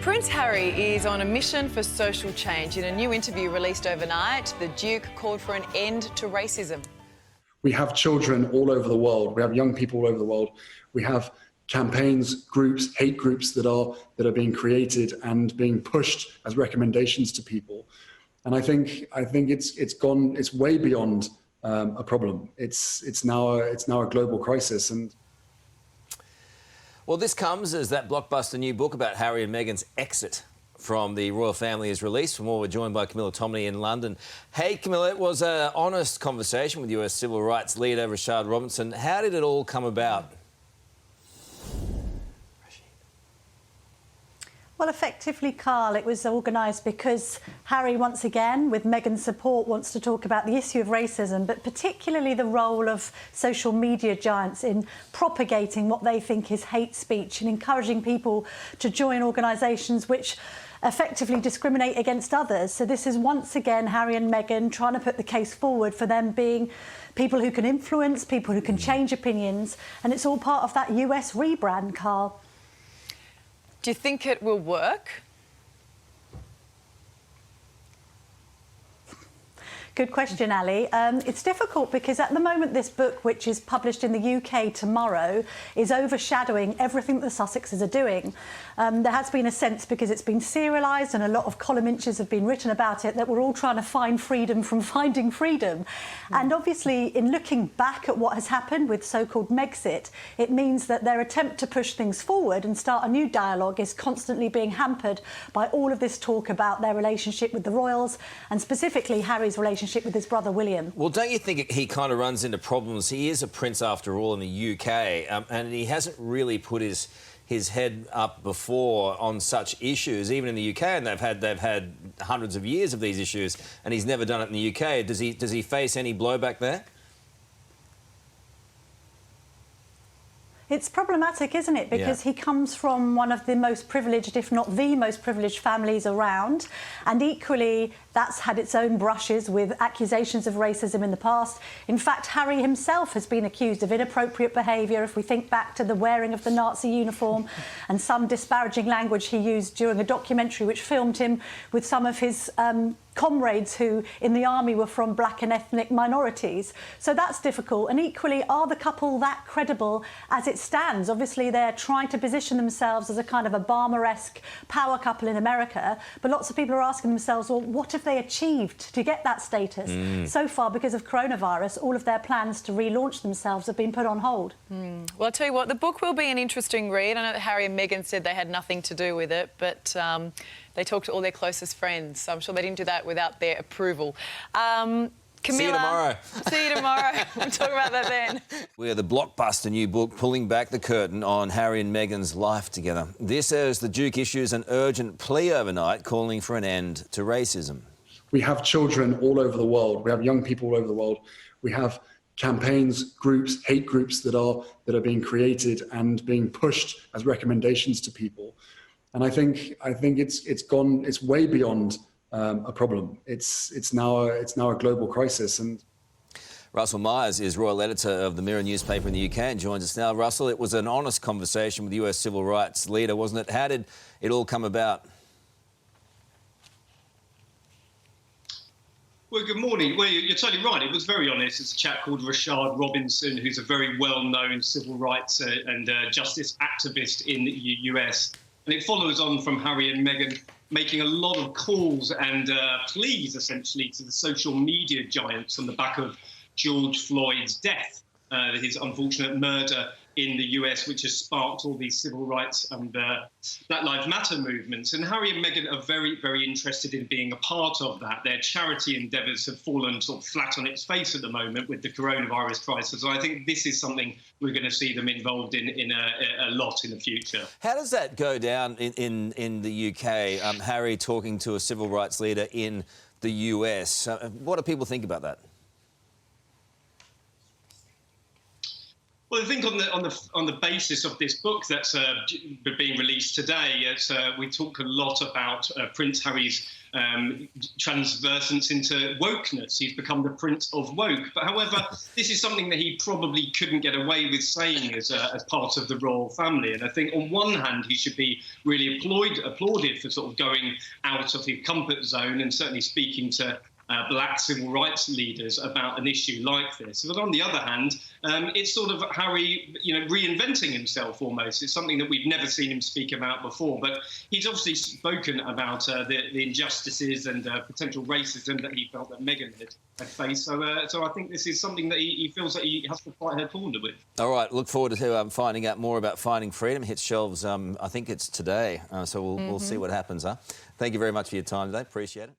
Prince Harry is on a mission for social change. In a new interview released overnight, the Duke called for an end to racism. We have children all over the world. We have young people all over the world. We have campaigns, groups, hate groups that are being created and being pushed as recommendations to people. And I think it's way beyond a problem. It's now a global crisis. And well, this comes as that blockbuster new book about Harry and Meghan's exit from the royal family is released. For more, we're joined by Camilla Tomney in London. Hey, Camilla, it was an honest conversation with US civil rights leader Rashad Robinson. How did it all come about? Well, effectively, Karl, it was organised because Harry, once again, with Meghan's support, wants to talk about the issue of racism, but particularly the role of social media giants in propagating what they think is hate speech and encouraging people to join organisations which effectively discriminate against others. So this is once again Harry and Meghan trying to put the case forward for them being people who can influence, people who can change opinions, and it's all part of that US rebrand, Karl. Do you think it will work? Good question, Ali. It's difficult because at the moment this book, which is published in the UK tomorrow, is overshadowing everything that the Sussexes are doing. There has been a sense, because it's been serialised and a lot of column inches have been written about it, that we're all trying to find freedom from finding freedom. And obviously, in looking back at what has happened with so-called Megxit, it means that their attempt to push things forward and start a new dialogue is constantly being hampered by all of this talk about their relationship with the royals and specifically Harry's relationship with his brother William. Well, don't you think he kind of runs into problems? He is a prince after all in the UK, and he hasn't really put his head up before on such issues, even in the UK, and they've had hundreds of years of these issues, and he's never done it in the UK. Does he face any blowback there? It's problematic, isn't it? Because he comes from one of the most privileged, if not the most privileged families around. And equally, that's had its own brushes with accusations of racism in the past. In fact, Harry himself has been accused of inappropriate behaviour, if we think back to the wearing of the Nazi uniform and some disparaging language he used during a documentary which filmed him with some of his comrades who in the army were from black and ethnic minorities. So that's difficult. And equally, are the couple that credible as it stands? Obviously, they're trying to position themselves as a kind of Obama-esque power couple in America, but lots of people are asking themselves, well, what have they achieved to get that status? So far, because of coronavirus, all of their plans to relaunch themselves have been put on hold. Well, I'll tell you what, the book will be an interesting read. I know that Harry and Meghan said they had nothing to do with it, but they talked to all their closest friends, so I'm sure they didn't do that without their approval. Camilla, see you tomorrow. See you tomorrow. We'll talk about that then. We're the blockbuster new book pulling back the curtain on Harry and Meghan's life together. This as the Duke issues an urgent plea overnight calling for an end to racism. we have children all over the world. We have young people all over the world. We have campaigns, groups, hate groups that are being created and being pushed as recommendations to people. And I think it's way beyond a problem. It's now a global crisis. And Russell Myers is royal editor of the Mirror newspaper in the UK and joins us now. Russell, it was an honest conversation with the US civil rights leader, wasn't it? How did it all come about? Well, good morning. Well, you're totally right. It was very honest. It's a chap called Rashad Robinson, who's a very well-known civil rights and justice activist in the US. And it follows on from Harry and Meghan making a lot of calls and pleas, essentially, to the social media giants on the back of George Floyd's death, his unfortunate murder in the US, which has sparked all these civil rights and Black Lives Matter movements. And Harry and Meghan are very, very interested in being a part of that. Their charity endeavours have fallen sort of flat on its face at the moment with the coronavirus crisis. And I think this is something we're going to see them involved in a lot in the future. How does that go down in the UK, Harry talking to a civil rights leader in the US? What do people think about that? Well, I think on the basis of this book that's being released today, we talk a lot about Prince Harry's transversence into wokeness. He's become the Prince of Woke. But however, this is something that he probably couldn't get away with saying as part of the royal family. And I think on one hand, he should be really applauded for sort of going out of his comfort zone and certainly speaking to black civil rights leaders about an issue like this. But on the other hand, it's sort of Harry, reinventing himself almost. It's something that we've never seen him speak about before. But he's obviously spoken about the injustices and potential racism that he felt that Meghan had faced. So I think this is something that he feels that he has to fight her corner with. All right, look forward to finding out more about Finding Freedom. Hits shelves, I think it's today. So we'll see what happens, huh? Thank you very much for your time today. Appreciate it.